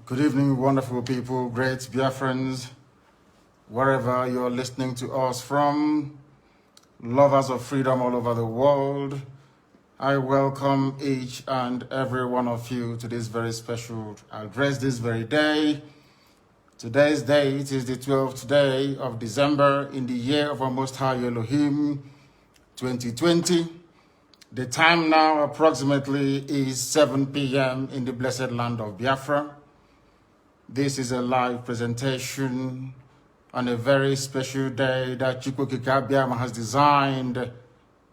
Good evening, wonderful people, great Biafrans, wherever you're listening to us from, lovers of freedom all over the world. I welcome each and every one of you to this very special address this very day. Today's date is the 12th day of December in the year of our Most High Elohim, 2020. The time now approximately is 7 p.m. in the blessed land of Biafra. This is a live presentation on a very special day that Chukwuokike Abiama has designed,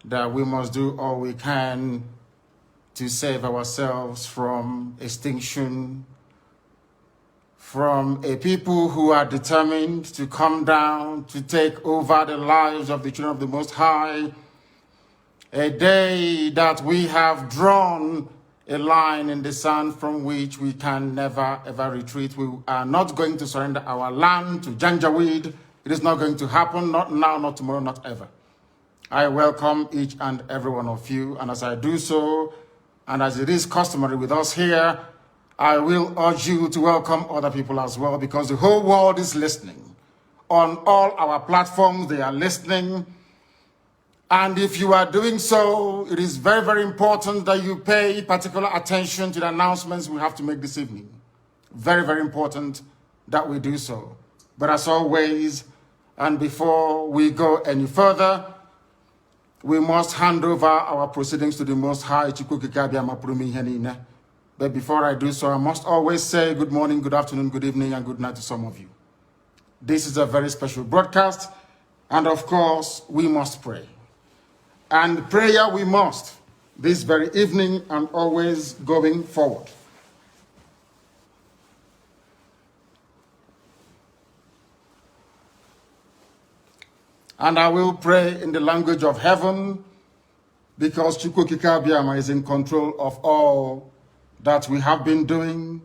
that we must do all we can to save ourselves from extinction, from a people who are determined to come down, to take over the lives of the children of the Most High. A day that we have drawn a line in the sand from which we can never ever retreat. We are not going to surrender our land to Janjaweed. It is not going to happen, not now, not tomorrow, not ever. I welcome each and every one of you, and as I do so, and as it is customary with us here, I will urge you to welcome other people as well, because the whole world is listening. On all our platforms, they are listening. And if you are doing so, it is very, very important that you pay particular attention to the announcements we have to make this evening. Very, very important that we do so. But as always, and before we go any further, we must hand over our proceedings to the Most High. But before I do so, I must always say good morning, good afternoon, good evening, and good night to some of you. This is a very special broadcast, and of course, we must pray. And prayer we must, this very evening and always going forward. And I will pray in the language of heaven, because Chukwuokike Abiama is in control of all that we have been doing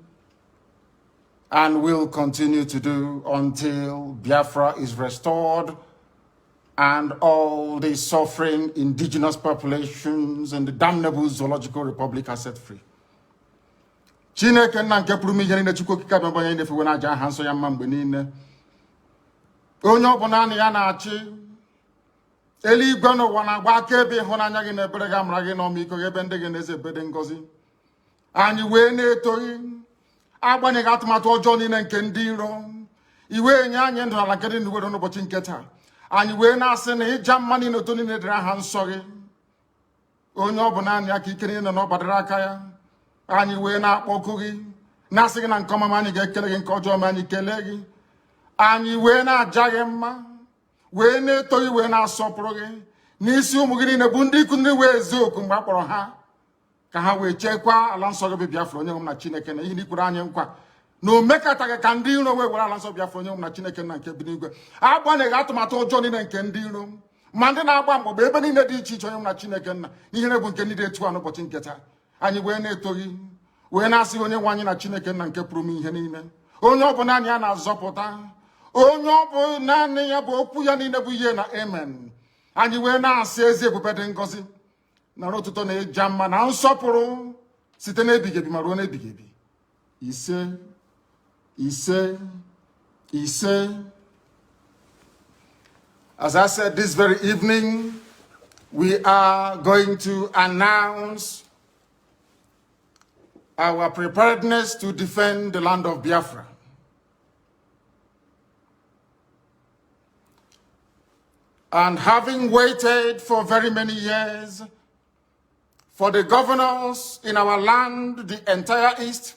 and will continue to do until Biafra is restored and all the suffering indigenous populations in the damnable zoological republic are set free. Chineke na nke pụrụ ihe niile Chukwuokike Abiama onye na-efe na aja ha nsọ ya mma mgbe niile. Onye ọbụla na ya na-achị eluigwe n'ụwa na-agba akaebe ịhụnanya gị na ebere gị amara gị na ọmịiko gị ebe ndị gị na-eze ebede ngọzi. Anyị wee na-etoghị agbanyeghị atụmatụ ọjọọ niile nke ndị iro. Iwe nye anyị ndụ n'ala nke dị ndụ n'ụbọchị nke taa. Anyị wee na-asị na ịja mma niile otu niile dịrị aha nsọ gị. Onye ọ bụ naanị aka ike niile na ọ gbadara aka ya. Anyị wee na-akpọku gị na-asị gị na nke ọma ma anyị ga-ekele gị, nke ọjọọ ma anyị kelee gị. Anyị wee na-aja gị mma, wee na-eto gị, wee na-asọpụrụ gị n'isi ụmụ gị niile bụ ndị ikwu ndị wee ezi oku mgbe a kpọrọ ha ka ha wee chekwaa ala nsọ gị bụ Biafra onye nwe m na Chineke na ihe n'ikwuru anyị nkwa na o mekataghị ka ndị iro wee were ala nsọ Biafra onye nwe m na Chineke na nke bi n'igwe. Agbanyeghị atụmatụ ọjọọ niile nke ndị iro ma ndị na-agba mgbọgba ebe niile dị iche iche onye nwe m na Chineke nna ihere bụ nke ndị dị etu a n'ụbọchị nke taa. Anyị wee na-eto gị, wee na-asị onye nwe anyị na Chineke nna nke pụrụ m ihe niile, onye ọ bụ naanị ya na-azọpụta, onye ọ bụ naanị ya bụ okwu ya niile bụ ihe na amen. Anyị wee na-asị ezi ebube dị ngọzi na ọtụtụ na ịja mma na nsọpụrụ site n'ebighị ebi ma ruo n'ebighị ebi. Ise ise ise. As I said, this very evening we are going to announce our preparedness to defend the land of Biafra. And having waited for very many years for the governors in our land, the entire East,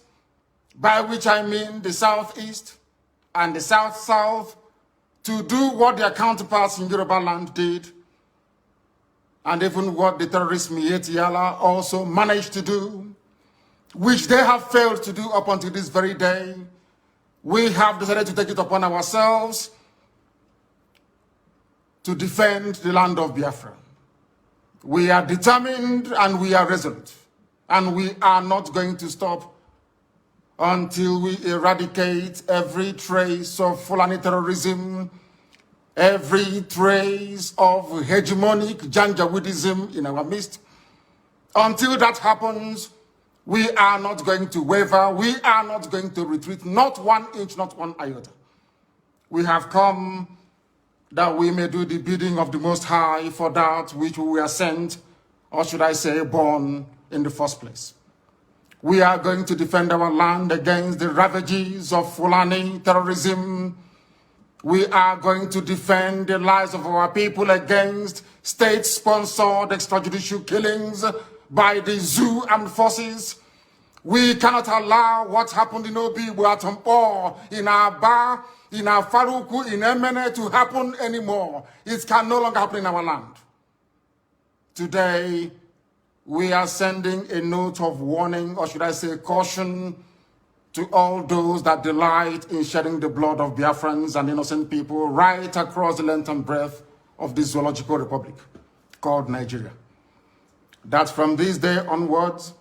by which I mean the Southeast and the South-South, to do what their counterparts in Yoruba land did, and even what the terrorist Mietiala also managed to do, which they have failed to do up until this very day, we have decided to take it upon ourselves to defend the land of Biafra. We are determined and we are resolute, and we are not going to stop until we eradicate every trace of Fulani terrorism, every trace of hegemonic Janjaweedism in our midst. Until that happens, We are not going to waver. We are not going to retreat, not 1 inch, not 1 iota. We have come that we may do the bidding of the Most High for that which we were sent, or should I say, born in the first place. We are going to defend our land against the ravages of Fulani terrorism. We are going to defend the lives of our people against state-sponsored extrajudicial killings by the zoo armed forces. We cannot allow what happened in Obi, Buatompo, in Aba, in Faruku, in Emene to happen anymore. It can no longer happen in our land. Today, we are sending a note of warning, or should I say caution, to all those that delight in shedding the blood of Biafrans and innocent people right across the length and breadth of this zoological republic called Nigeria. That from this day onwards,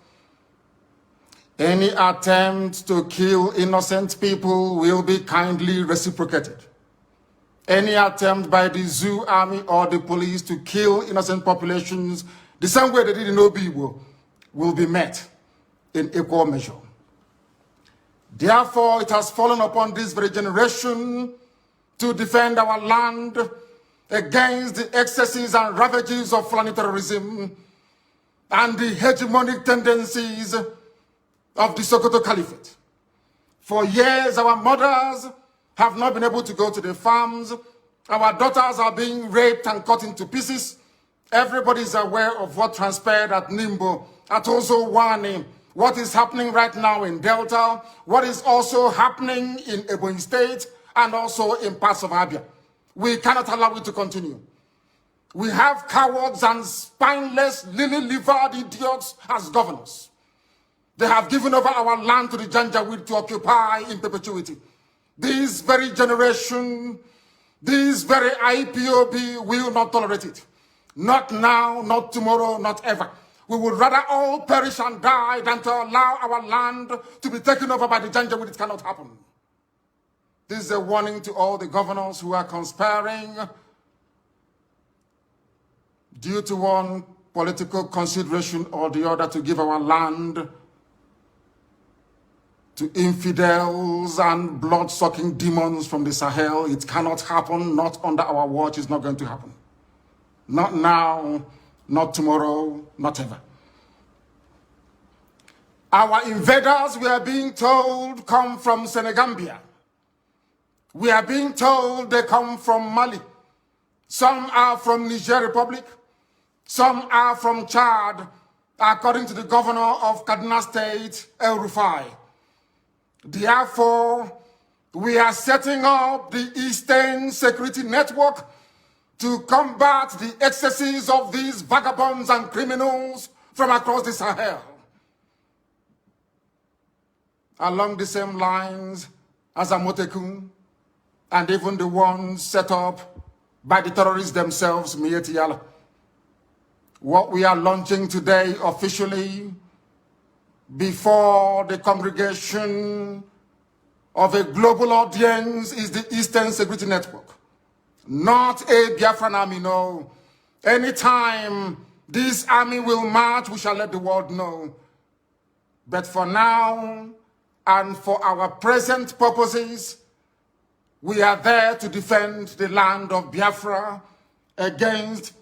any attempt to kill innocent people will be kindly reciprocated. Any attempt by the zoo army or the police to kill innocent populations the same way they did in Obi will be met in equal measure. Therefore, it has fallen upon this very generation to defend our land against the excesses and ravages of Fulani terrorism and the hegemonic tendencies of the Sokoto Caliphate. For years, our mothers have not been able to go to the farms. Our daughters are being raped and cut into pieces. Everybody is aware of what transpired at Nimbo, at Ozowani, what is happening right now in Delta, what is also happening in Ebonyi State, and also in parts of Abia. We cannot allow it to continue. We have cowards and spineless, lily-livered idiots as governors. They have given over our land to the Janjaweed to occupy in perpetuity. This very generation, this very IPOB will not tolerate it. Not now, not tomorrow, not ever. We would rather all perish and die than to allow our land to be taken over by the Janjaweed. It cannot happen. This is a warning to all the governors who are conspiring due to one political consideration or the other to give our land to infidels and blood-sucking demons from the Sahel. It cannot happen, not under our watch. It's not going to happen. Not now, not tomorrow, not ever. Our invaders, we are being told, come from Senegambia. We are being told they come from Mali. Some are from Niger Republic. Some are from Chad, according to the governor of Kaduna State, El Rufai. Therefore, we are setting up the Eastern Security Network to combat the excesses of these vagabonds and criminals from across the Sahel. Along the same lines as Amotekun, and even the ones set up by the terrorists themselves, Miyetti Allah. What we are launching today officially before the congregation of a global audience is the Eastern Security Network. Not a Biafran army, no. Anytime this army will march, we shall let the world know. But for now, and for our present purposes, we are there to defend the land of Biafra against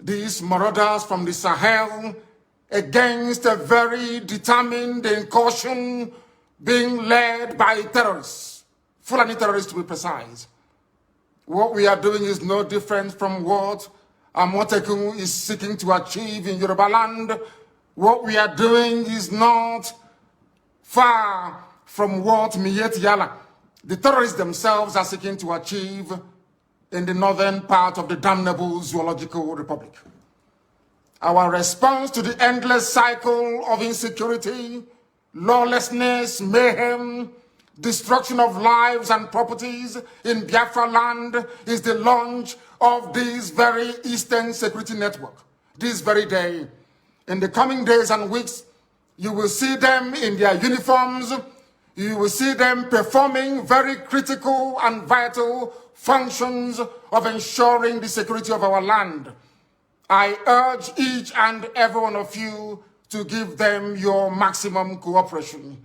these marauders from the Sahel, against a very determined incursion being led by terrorists, Fulani terrorists to be precise. What we are doing is no different from what Amotekun is seeking to achieve in Yoruba land. What we are doing is not far from what Miyetti Allah, the terrorists themselves, are seeking to achieve in the northern part of the damnable Zoological Republic. Our response to the endless cycle of insecurity, lawlessness, mayhem, destruction of lives and properties in Biafra land is the launch of this very Eastern Security Network. This very day, in the coming days and weeks, you will see them in their uniforms. You will see them performing very critical and vital functions of ensuring the security of our land. I urge each and every one of you to give them your maximum cooperation.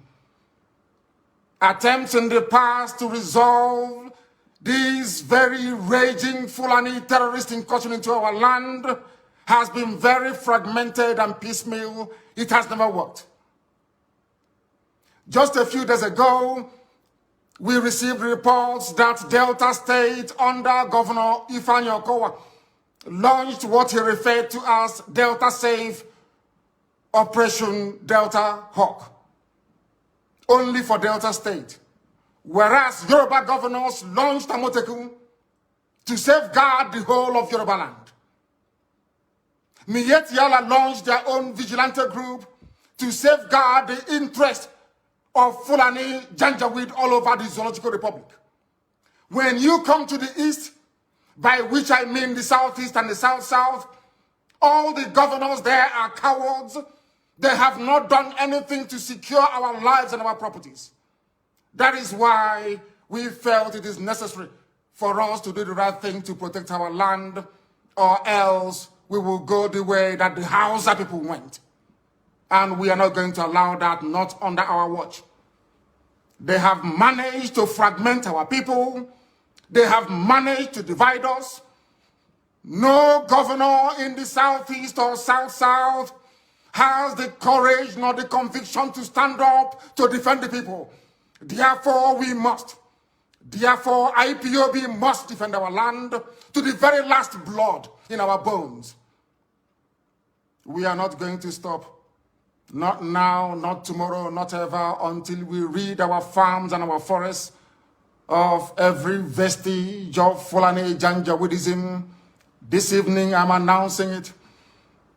Attempts in the past to resolve this very raging Fulani terrorist incursion into our land has been very fragmented and piecemeal. It has never worked. Just a few days ago, we received reports that Delta State under Governor Ifeanyi Okowa launched what he referred to as Delta Safe Operation Delta Hawk, only for Delta State. Whereas Yoruba governors launched Amotekun to safeguard the whole of Yoruba land. Miyetti Yala launched their own vigilante group to safeguard the interest of Fulani Janjaweed all over the Zoological Republic. When you come to the east, by which I mean the southeast and the south-south, all the governors there are cowards. They have not done anything to secure our lives and our properties. That is why we felt it is necessary for us to do the right thing to protect our land, or else we will go the way that the Hausa people went. And we are not going to allow that, not under our watch. They have managed to fragment our people. They have managed to divide us. No governor in the southeast or south-south has the courage nor the conviction to stand up to defend the people. Therefore, we must. Therefore, IPOB must defend our land to the very last blood in our bones. We are not going to stop. Not now, not tomorrow, not ever, until we rid our farms and our forests of every vestige of Fulani Janjaweedism. This evening, I'm announcing it,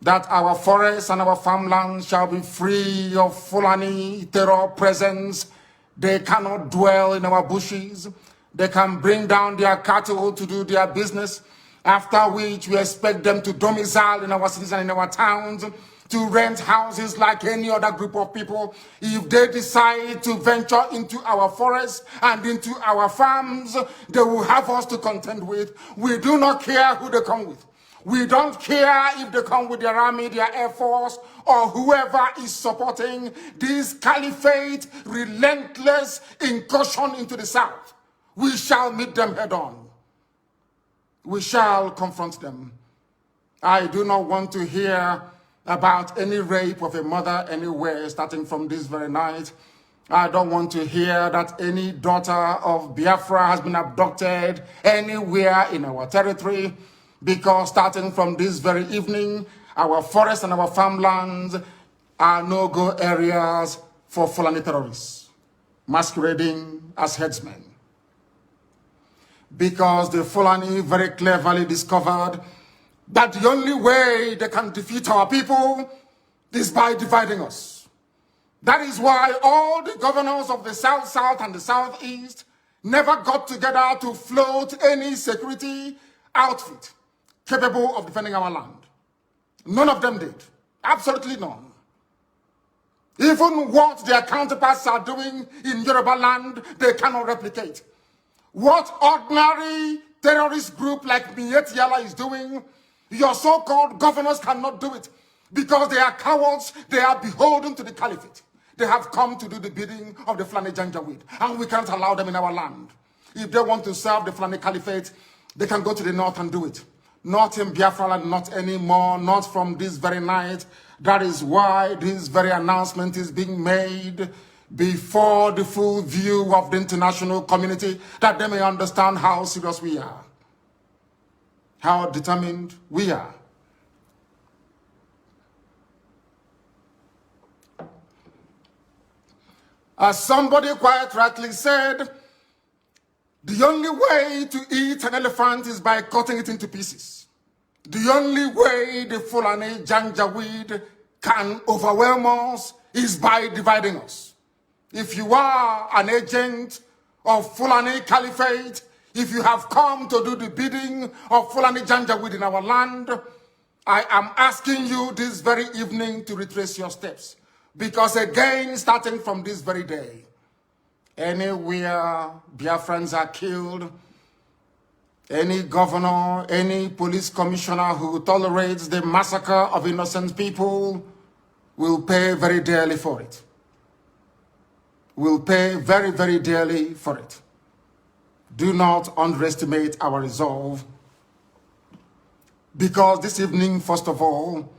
that our forests and our farmlands shall be free of Fulani terror presence. They cannot dwell in our bushes. They can bring down their cattle to do their business, after which we expect them to domicile in our cities and in our towns, to rent houses like any other group of people. If they decide to venture into our forests and into our farms, they will have us to contend with. We do not care who they come with. We don't care if they come with their army, their air force, or whoever is supporting this caliphate relentless incursion into the south. We shall meet them head on. We shall confront them. I do not want to hear about any rape of a mother anywhere starting from this very night. I don't want to hear that any daughter of Biafra has been abducted anywhere in our territory, because starting from this very evening, our forests and our farmlands are no-go areas for Fulani terrorists masquerading as headsmen. Because the Fulani very cleverly discovered that the only way they can defeat our people is by dividing us. That is why all the governors of the South-South and the Southeast never got together to float any security outfit capable of defending our land. None of them did. Absolutely none. Even what their counterparts are doing in Yoruba land, they cannot replicate. What ordinary terrorist group like Miyetti Yala is doing, your so-called governors cannot do it, because they are cowards. They are beholden to the caliphate. They have come to do the bidding of the Fulani Janjaweed, and we can't allow them in our land. If they want to serve the Fulani caliphate, they can go to the north and do it. Not in Biafra land, not anymore, not from this very night. That is why this very announcement is being made before the full view of the international community, that they may understand how serious we are, how determined we are. As somebody quite rightly said, the only way to eat an elephant is by cutting it into pieces. The only way the Fulani Janjaweed can overwhelm us is by dividing us. If you are an agent of Fulani Caliphate, if you have come to do the bidding of Fulani Janjaweed in our land, I am asking you this very evening to retrace your steps. Because again, starting from this very day, anywhere Biafrans are killed, any governor, any police commissioner who tolerates the massacre of innocent people will pay very dearly for it. Will pay very, very dearly for it. Do not underestimate our resolve. Because this evening, first of all,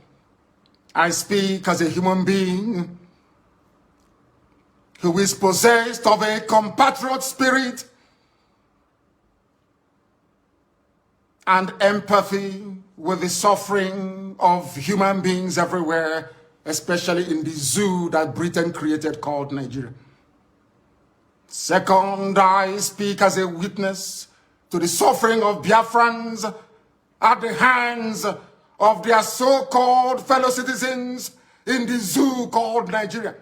I speak as a human being who is possessed of a compatriot spirit and empathy with the suffering of human beings everywhere, especially in the zoo that Britain created called Nigeria. Second, I speak as a witness to the suffering of Biafrans at the hands of their so-called fellow citizens in the zoo called Nigeria.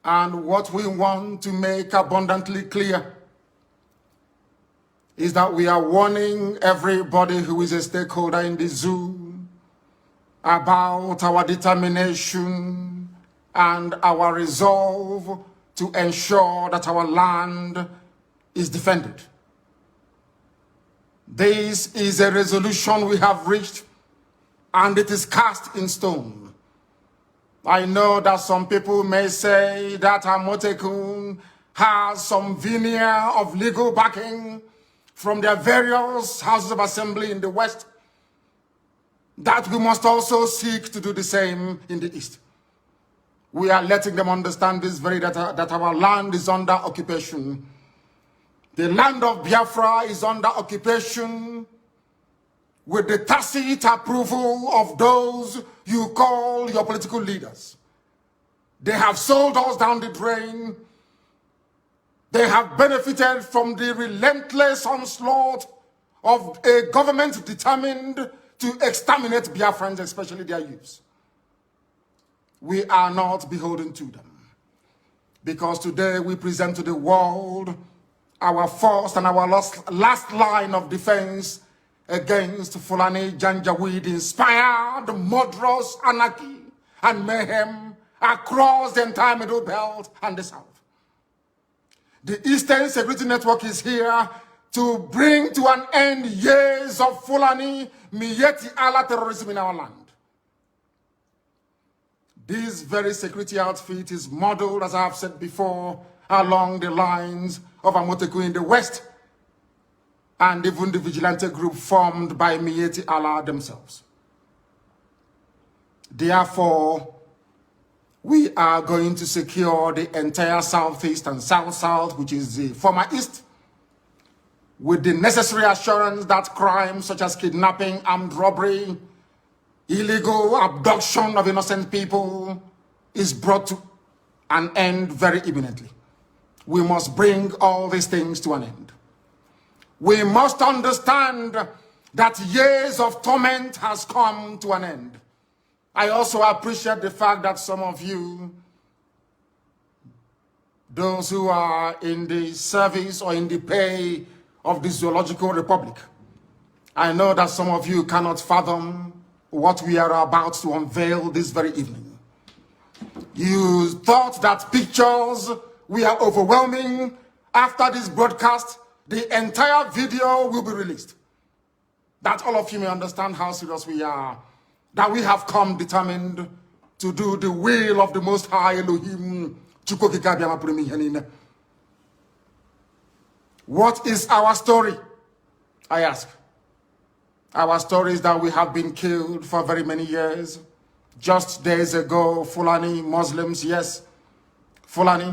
And what we want to make abundantly clear is that we are warning everybody who is a stakeholder in the zoo about our determination and our resolve to ensure that our land is defended. This is a resolution we have reached, and it is cast in stone. I know that some people may say that Amotekun has some veneer of legal backing from their various houses of assembly in the West, that we must also seek to do the same in the East. We are letting them understand this very that our land is under occupation. The land of Biafra is under occupation with the tacit approval of those you call your political leaders. They have sold us down the drain. They have benefited from the relentless onslaught of a government determined to exterminate Biafrans, especially their youths. We are not beholden to them, because today we present to the world our first and our last line of defense against Fulani Janjaweed-inspired murderous anarchy and mayhem across the entire Middle Belt and the South. The Eastern Security Network is here to bring to an end years of Fulani Miyetti Allah terrorism in our land. This very security outfit is modeled, as I have said before, along the lines of Amotekun in the West, and even the vigilante group formed by Miyetti Allah themselves. Therefore, we are going to secure the entire Southeast and South-South, which is the former East, with the necessary assurance that crimes such as kidnapping, armed robbery, illegal abduction of innocent people is brought to an end very imminently. We must bring all these things to an end. We must understand that years of torment has come to an end. I also appreciate the fact that some of you, those who are in the service or in the pay of the Zoological Republic, I know that some of you cannot fathom what we are about to unveil this very evening. You thought that pictures were overwhelming. After this broadcast, the entire video will be released. That all of you may understand how serious we are, that we have come determined to do the will of the Most High Elohim. What is our story? I ask. Our story is that we have been killed for very many years. Just days ago, Fulani Muslims, yes, Fulani,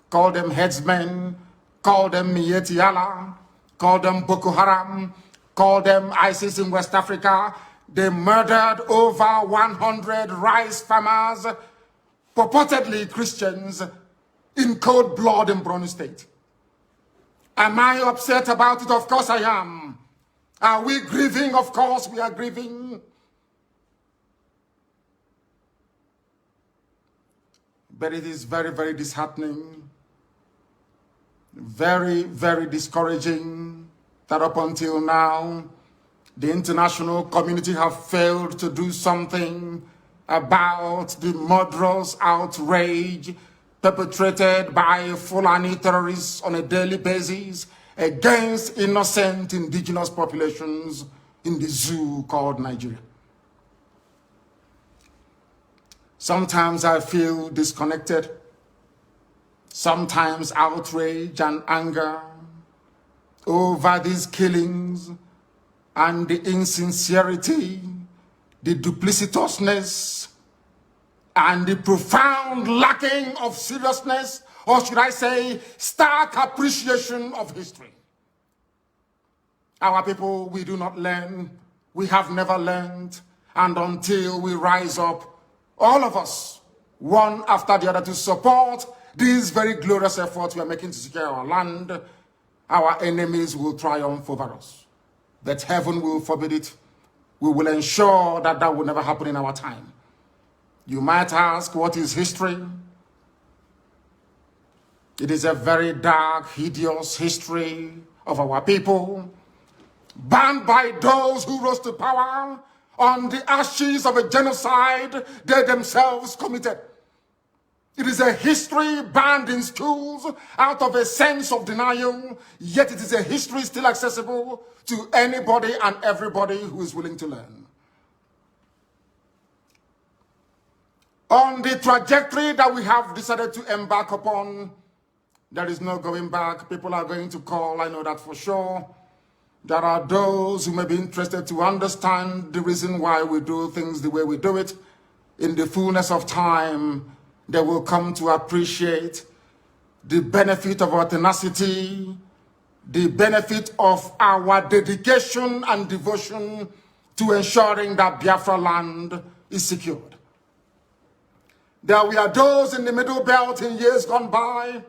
call them headsmen, call them Miyetti Allah, call them Boko Haram, call them ISIS in West Africa. They murdered over 100 rice farmers, purportedly Christians, in cold blood in Borno State. Am I upset about it? Of course I am. Are we grieving? Of course we are grieving. But it is very, very disheartening, very, very discouraging that up until now, the international community have failed to do something about the murderous outrage perpetrated by Fulani terrorists on a daily basis against innocent indigenous populations in the zoo called Nigeria. Sometimes I feel disconnected. Sometimes outrage and anger over these killings and the insincerity, the duplicitousness, and the profound lacking of seriousness, or should I say, stark appreciation of history. Our people, we do not learn. We have never learned. And until we rise up, all of us, one after the other, to support these very glorious efforts we are making to secure our land, our enemies will triumph over us. But heaven will forbid it. We will ensure that that will never happen in our time. You might ask, what is history? It is a very dark, hideous history of our people, banned by those who rose to power on the ashes of a genocide they themselves committed. It is a history banned in schools out of a sense of denial, yet it is a history still accessible to anybody and everybody who is willing to learn. On the trajectory that we have decided to embark upon, there is no going back. People are going to call, I know that for sure. There are those who may be interested to understand the reason why we do things the way we do it. In the fullness of time, they will come to appreciate the benefit of our tenacity, the benefit of our dedication and devotion to ensuring that Biafra land is secured. There were those in the Middle Belt in years gone by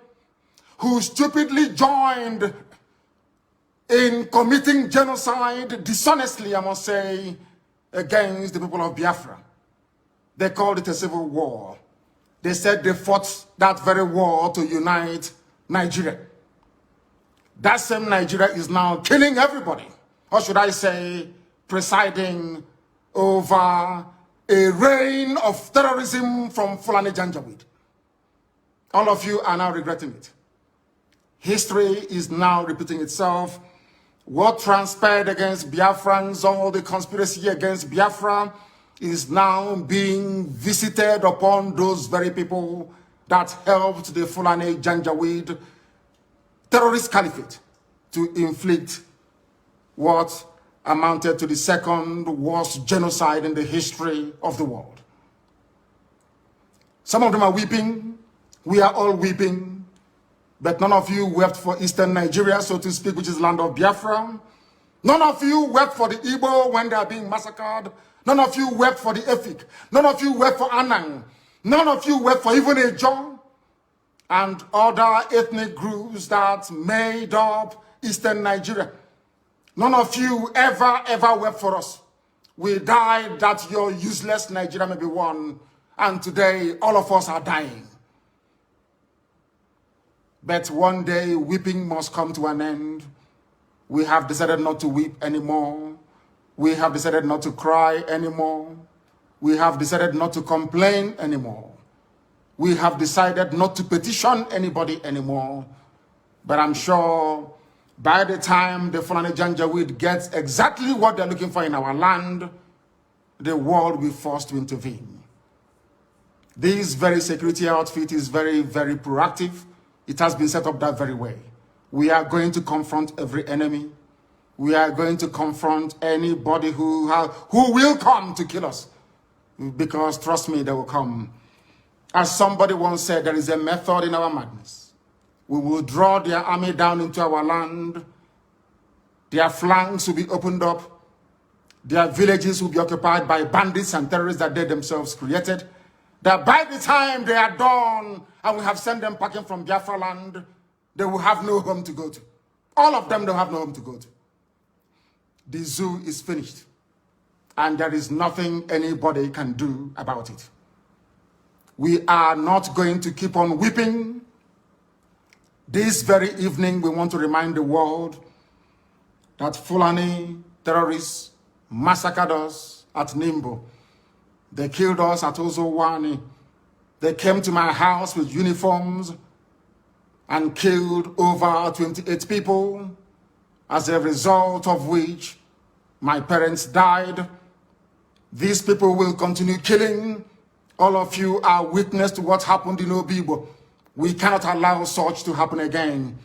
who stupidly joined in committing genocide, dishonestly, I must say, against the people of Biafra. They called it a civil war. They said they fought that very war to unite Nigeria. That same Nigeria is now killing everybody, or should I say, presiding over a reign of terrorism from Fulani Janjaweed. All of you are now regretting it. History is now repeating itself. What transpired against Biafrans, all the conspiracy against Biafra, is now being visited upon those very people that helped the Fulani Janjaweed terrorist caliphate to inflict what amounted to the second worst genocide in the history of the world. Some of them are weeping. We are all weeping. But none of you wept for Eastern Nigeria, so to speak, which is land of Biafra. None of you wept for the Igbo when they are being massacred. None of you wept for the Efik. None of you wept for Anang. None of you wept for even Ejo and other ethnic groups that made up Eastern Nigeria. None of you ever wept for us. We died that your useless Nigeria may be won, and today all of us are dying. But one day weeping must come to an end. We have decided not to weep anymore. We have decided not to cry anymore. We have decided not to complain anymore. We have decided not to petition anybody anymore. But I'm sure by the time the Fulani Janjaweed gets exactly what they're looking for in our land, the world will be forced to intervene. This very security outfit is very proactive. It has been set up that very way. We are going to confront every enemy. We are going to confront anybody who will come to kill us. Because trust me, they will come. As somebody once said, there is a method in our madness. We will draw their army down into our land. Their flanks will be opened up. Their villages will be occupied by bandits and terrorists that they themselves created. That by the time they are done and we have sent them packing from Biafra land, they will have no home to go to. All of them don't have no home to go to. The zoo is finished. And there is nothing anybody can do about it. We are not going to keep on weeping. This very evening, we want to remind the world that Fulani terrorists massacred us at Nimbo. They killed us at Ozowani. They came to my house with uniforms and killed over 28 people, as a result of which my parents died. These people will continue killing All of you are witness to what happened in Obibo. We cannot allow such to happen again.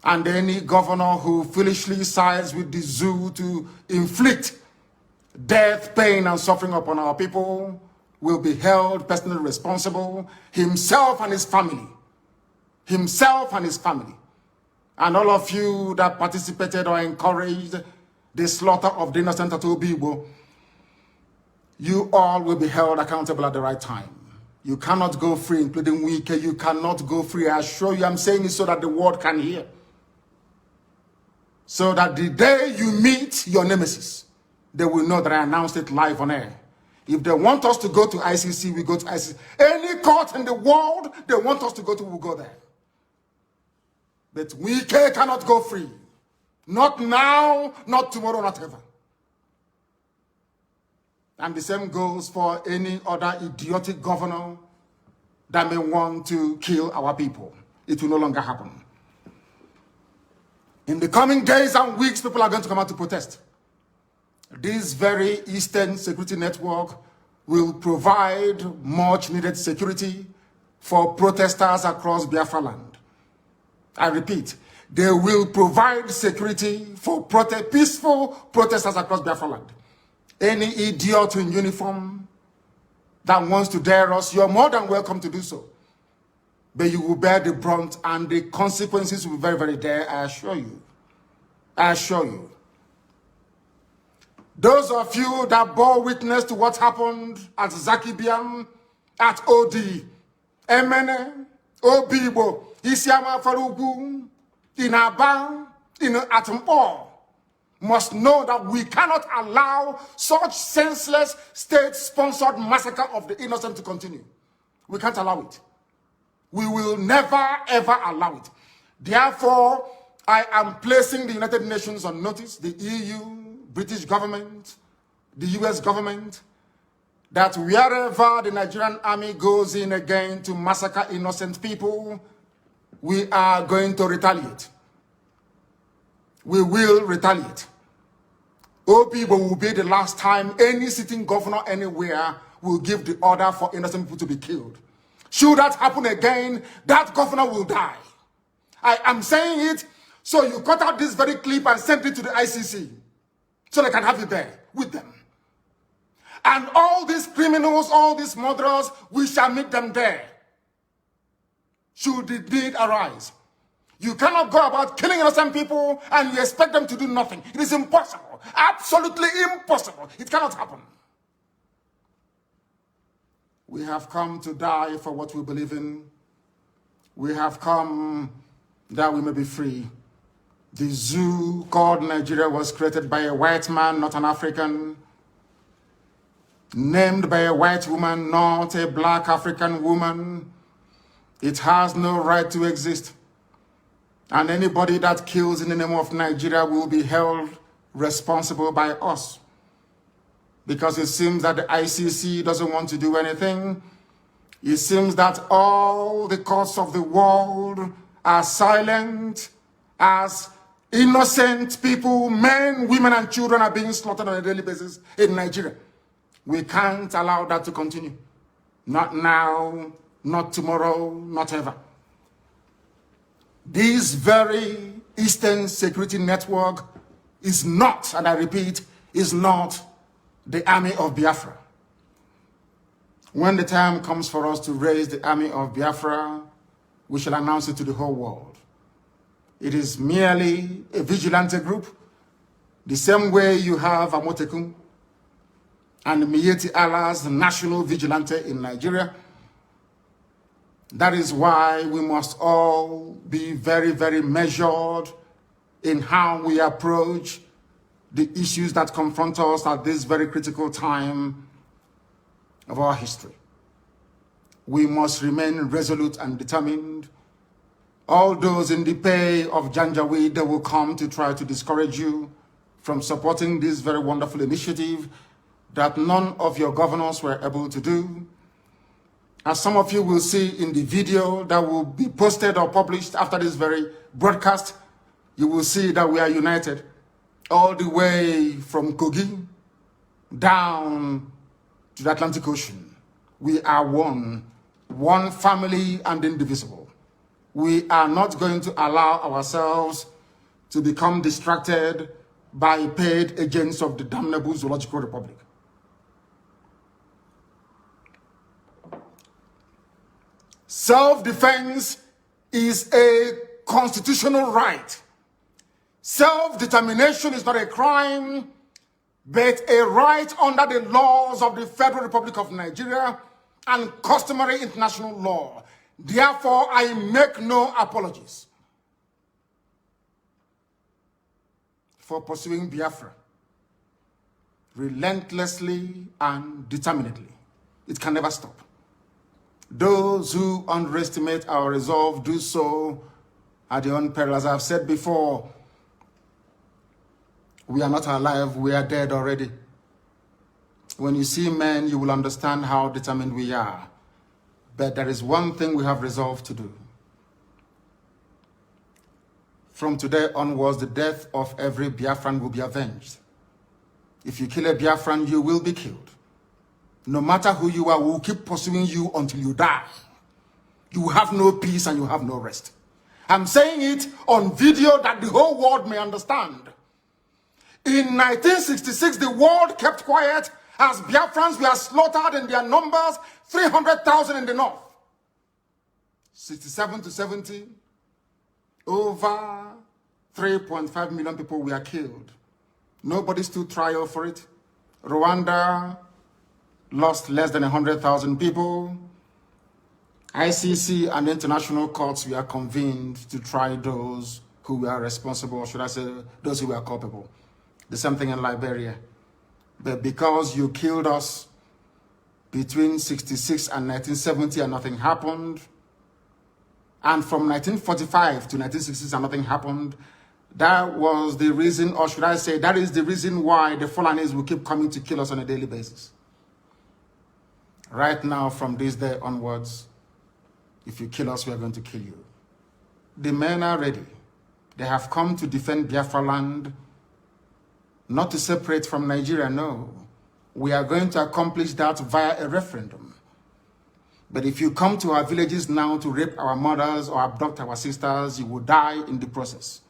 And any governor who foolishly sides with the zoo to inflict death, pain, and suffering upon our people will be held personally responsible, himself and his family. Himself and his family. And all of you that participated or encouraged the slaughter of the innocent at Obibo, you all will be held accountable at the right time. You cannot go free, including Wike. You cannot go free. I assure you, I'm saying it so that the world can hear. So that the day you meet your nemesis, they will know that I announced it live on air. If they want us to go to ICC, we go to ICC. Any court in the world they want us to go to, we'll go there. But Wike cannot go free. Not now, not tomorrow, not ever. And the same goes for any other idiotic governor that may want to kill our people. It will no longer happen. In the coming days and weeks, people are going to come out to protest. This very Eastern Security Network will provide much needed security for protesters across Biafra land. I repeat, they will provide security for peaceful protesters across Biafra land. Any idiot in uniform that wants to dare us, you're more than welcome to do so. But you will bear the brunt and the consequences will be very, very dire, I assure you. I assure you. Those of you that bore witness to what happened at Zakibiam, at OD, Emene, Obibo, Isiama Farugu, in Aba, in Atumpo, must know that we cannot allow such senseless state-sponsored massacre of the innocent to continue. We can't allow it. We will never, ever allow it. Therefore, I am placing the United Nations on notice, the EU, British government, the US government, that wherever the Nigerian army goes in again to massacre innocent people, we are going to retaliate. We will retaliate. Obibo will be the last time any sitting governor anywhere will give the order for innocent people to be killed. Should that happen again, that governor will die. I am saying it, so you cut out this very clip and send it to the ICC, so they can have it there with them. And all these criminals, all these murderers, we shall meet them there, should the need arise. You cannot go about killing innocent people and you expect them to do nothing. It is impossible. Absolutely impossible. It cannot happen. We have come to die for what we believe in. We have come that we may be free. The zoo called Nigeria was created by a white man, not an African. Named by a white woman, not a black African woman. It has no right to exist. And anybody that kills in the name of Nigeria will be held responsible by us. Because it seems that the ICC doesn't want to do anything. It seems that all the courts of the world are silent as innocent people, men, women, and children are being slaughtered on a daily basis in Nigeria. We can't allow that to continue. Not now, not tomorrow, not ever. This very Eastern Security Network is not, and I repeat, is not the army of Biafra. When the time comes for us to raise the army of Biafra, we shall announce it to the whole world. It is merely a vigilante group, the same way you have Amotekun and Miyetti Allah's national vigilante in Nigeria. That is why we must all be very, very measured in how we approach the issues that confront us at this very critical time of our history. We must remain resolute and determined. All those in the pay of Janjaweed that will come to try to discourage you from supporting this very wonderful initiative that none of your governors were able to do. As some of you will see in the video that will be posted or published after this very broadcast, you will see that we are united all the way from Kogi down to the Atlantic Ocean. We are one family and indivisible. We are not going to allow ourselves to become distracted by paid agents of the damnable Zoological Republic. Self-defense is a constitutional right. Self-determination is not a crime, but a right under the laws of the Federal Republic of Nigeria and customary international law. Therefore, I make no apologies for pursuing Biafra relentlessly and determinedly. It can never stop. Those who underestimate our resolve do so at their own peril. As I've said before, we are not alive, we are dead already. When you see men, you will understand how determined we are. But there is one thing we have resolved to do. From today onwards, the death of every Biafran will be avenged. If you kill a Biafran, you will be killed. No matter who you are, we will keep pursuing you until you die. You have no peace and you have no rest. I'm saying it on video that the whole world may understand. In 1966, the world kept quiet as Biafrans were slaughtered in their numbers, 300,000 in the north. 67 to 70, over 3.5 million people were killed. Nobody stood trial for it. Rwanda lost less than 100,000 people. ICC and international courts were convened to try those who were responsible, or should I say, those who were culpable. The same thing in Liberia. But because you killed us between 66 and 1970 and nothing happened, and from 1945 to 1966 and nothing happened, that was the reason, or should I say, that is the reason why the Fulanis will keep coming to kill us on a daily basis. Right now, from this day onwards, if you kill us, we are going to kill you. The men are ready. They have come to defend Biafra land, not to separate from Nigeria, no. We are going to accomplish that via a referendum. But if you come to our villages now to rape our mothers or abduct our sisters, you will die in the process.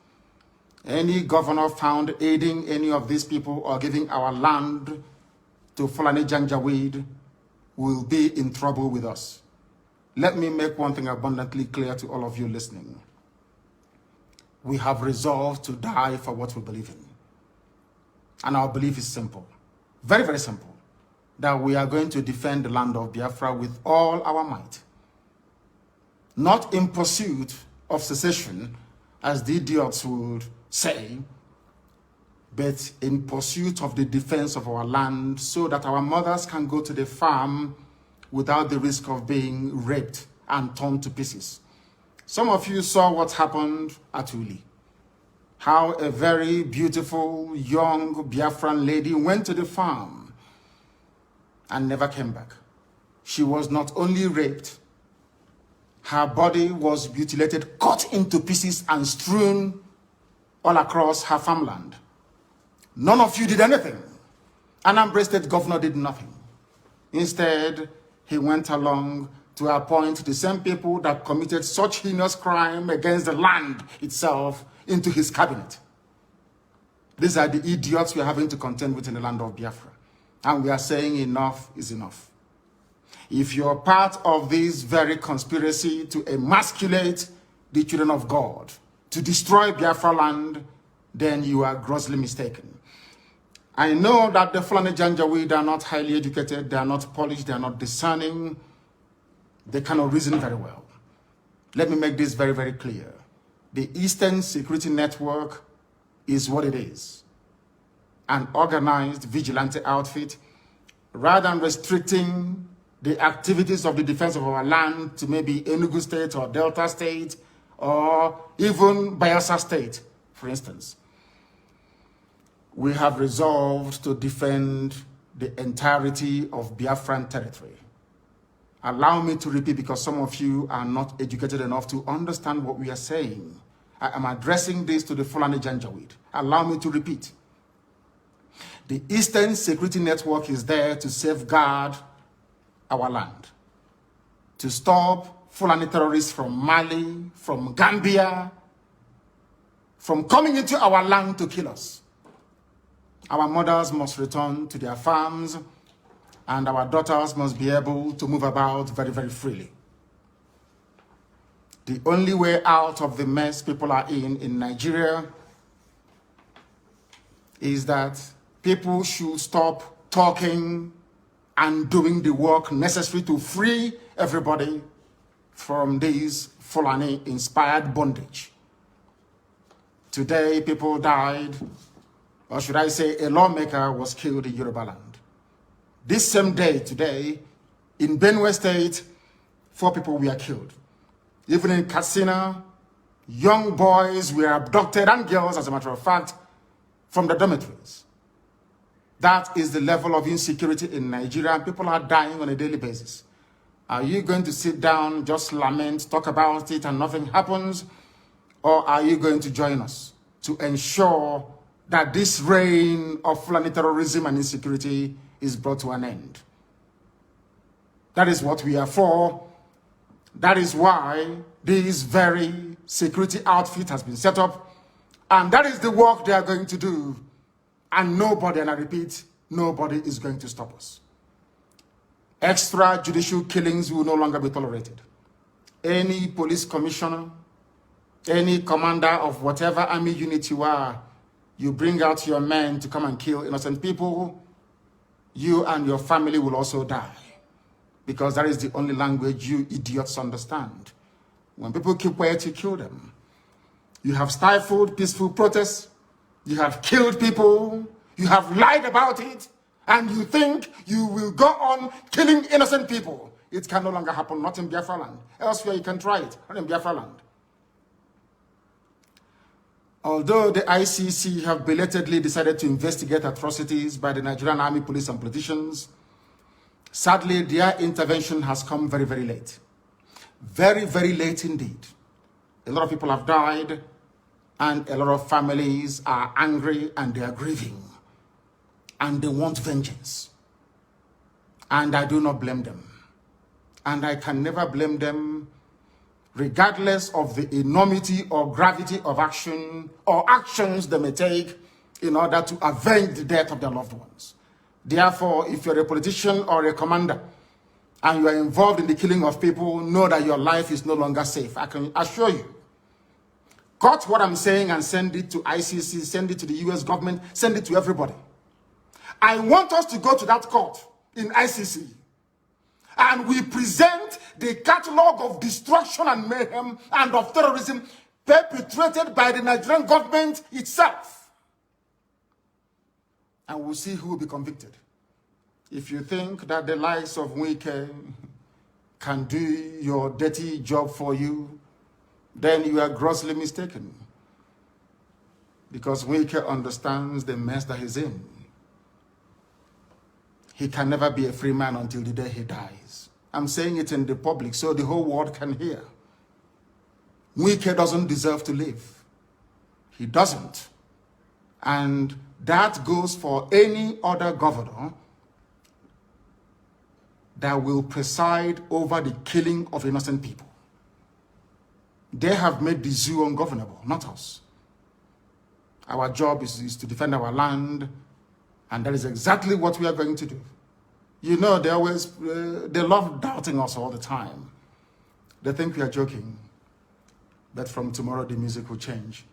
Any governor found aiding any of these people or giving our land to Fulani Janjaweed will be in trouble with us. Let me make one thing abundantly clear to all of you listening. We have resolved to die for what we believe in. And our belief is simple, very, very simple, that we are going to defend the land of Biafra with all our might. Not in pursuit of secession, as the idiots would say, but in pursuit of the defense of our land so that our mothers can go to the farm without the risk of being raped and torn to pieces. Some of you saw what happened at Uli. How a very beautiful young Biafran lady went to the farm and never came back. She was not only raped, her body was mutilated, cut into pieces and strewn all across her farmland. None of you did anything. Anambra State governor did nothing. Instead, he went along to appoint the same people that committed such heinous crime against the land itself into his cabinet. These are the idiots we are having to contend with in the land of Biafra. And we are saying enough is enough. If you're part of this very conspiracy to emasculate the children of God, to destroy Biafra land, then you are grossly mistaken. I know that the Fulani Janjaweed are not highly educated, they are not polished, they are not discerning, they cannot reason very well. Let me make this very, very clear. The Eastern Security Network is what it is. An organized vigilante outfit, rather than restricting the activities of the defense of our land to maybe Enugu State or Delta State or even Bayelsa State, for instance. We have resolved to defend the entirety of Biafran territory. Allow me to repeat, because some of you are not educated enough to understand what we are saying. I am addressing this to the Fulani Janjaweed. Allow me to repeat. The Eastern Security Network is there to safeguard our land, to stop Fulani terrorists from Mali, from Gambia, from coming into our land to kill us. Our mothers must return to their farms, and our daughters must be able to move about very, very freely. The only way out of the mess people are in Nigeria is that people should stop talking and doing the work necessary to free everybody from this Fulani-inspired bondage. Today, people died, or should I say a lawmaker was killed in Yoruba land. This same day, today, in Benue State, 4 people were killed. Even in Katsina, young boys were abducted, and girls, as a matter of fact, from the dormitories. That is the level of insecurity in Nigeria, and people are dying on a daily basis. Are you going to sit down, just lament, talk about it, and nothing happens? Or are you going to join us to ensure that this reign of Fulani terrorism and insecurity is brought to an end? That is what we are for. That is why this very security outfit has been set up. And that is the work they are going to do. And nobody, and I repeat, nobody is going to stop us. Extrajudicial killings will no longer be tolerated. Any police commissioner, any commander of whatever army unit you are, you bring out your men to come and kill innocent people, you and your family will also die. Because that is the only language you idiots understand. When people keep quiet, you kill them. You have stifled peaceful protests. You have killed people. You have lied about it. And you think you will go on killing innocent people. It can no longer happen, not in Biafra land. Elsewhere you can try it, not in Biafra land. Although the ICC have belatedly decided to investigate atrocities by the Nigerian Army, police, and politicians, sadly, their intervention has come very, very late. Very, very late indeed. A lot of people have died, and a lot of families are angry and they are grieving. And they want vengeance. And I do not blame them. And I can never blame them, regardless of the enormity or gravity of action or actions they may take in order to avenge the death of their loved ones. Therefore, if you're a politician or a commander and you are involved in the killing of people, know that your life is no longer safe. I can assure you. Cut what I'm saying and send it to ICC, send it to the US government, send it to everybody. I want us to go to that court in ICC and we present the catalog of destruction and mayhem and of terrorism perpetrated by the Nigerian government itself. And we'll see who will be convicted. If you think that the likes of Wike can do your dirty job for you, then you are grossly mistaken. Because Wike understands the mess that he's in. He can never be a free man until the day he dies. I'm saying it in the public so the whole world can hear. Wike doesn't deserve to live. He doesn't. And that goes for any other governor that will preside over the killing of innocent people. They have made the zoo ungovernable, not us. Our job is to defend our land, and that is exactly what we are going to do. You know, they love doubting us all the time. They think we are joking. But from tomorrow, the music will change.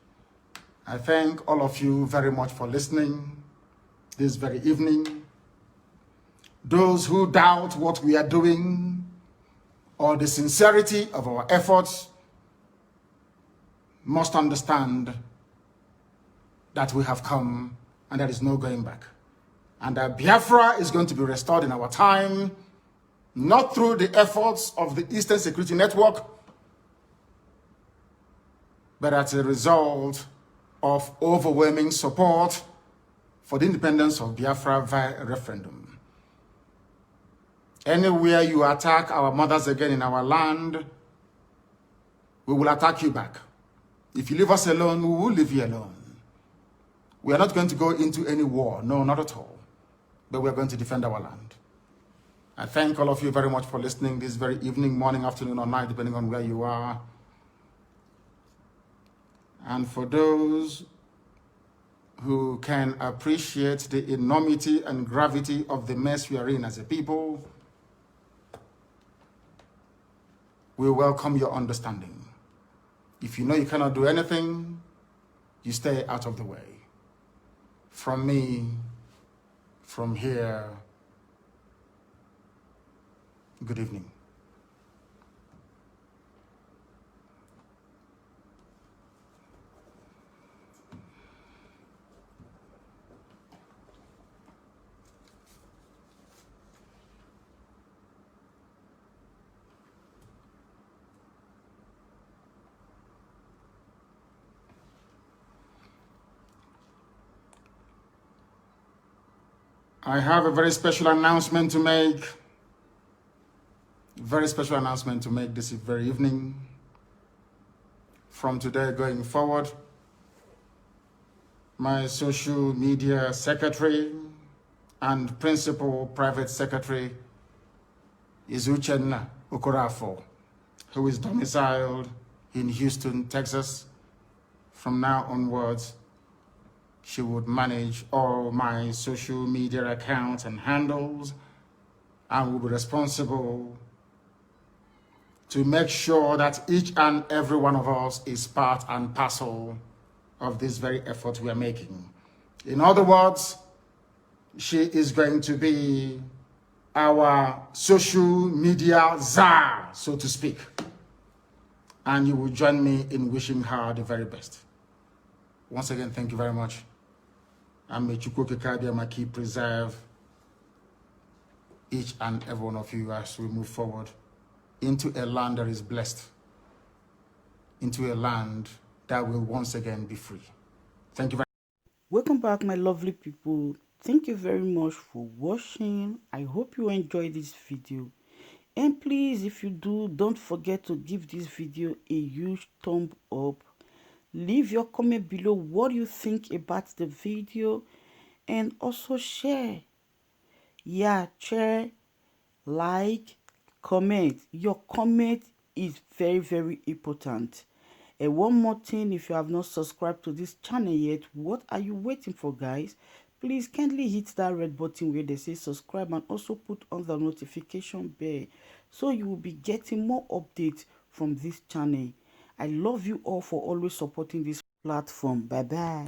I thank all of you very much for listening this very evening. Those who doubt what we are doing or the sincerity of our efforts must understand that we have come and there is no going back. And that Biafra is going to be restored in our time, not through the efforts of the Eastern Security Network, but as a result of overwhelming support for the independence of Biafra via a referendum. Anywhere you attack our mothers again in our land, we will attack you back. If you leave us alone, we will leave you alone. We are not going to go into any war. No, not at all. But we are going to defend our land. I thank all of you very much for listening this very evening, morning, afternoon, or night, depending on where you are. And for those who can appreciate the enormity and gravity of the mess we are in as a people, we welcome your understanding. If you know you cannot do anything, you stay out of the way. From me, from here, good evening. I have a very special announcement to make. Very special announcement to make this very evening. From today going forward, my social media secretary and principal private secretary is Uchenna Okorafo, who is domiciled in Houston, Texas. From now onwards, she would manage all my social media accounts and handles and will be responsible to make sure that each and every one of us is part and parcel of this very effort we are making. In other words, she is going to be our social media czar, so to speak. And you will join me in wishing her the very best. Once again, thank you very much. And may Chukwuka Kabiamaki preserve each and every one of you as we move forward into a land that is blessed, into a land that will once again be free. Thank you very much. Welcome back, my lovely people. Thank you very much for watching. I hope you enjoyed this video. And please, if you do, don't forget to give this video a huge thumb up. Leave your comment below what you think about the video, and also share. Yeah, share, like, comment. Your comment is very, very important. And one more thing, if you have not subscribed to this channel yet, what are you waiting for, guys? Please kindly hit that red button where they say subscribe, and also put on the notification bell so you will be getting more updates from this channel. I love you all for always supporting this platform. Bye bye.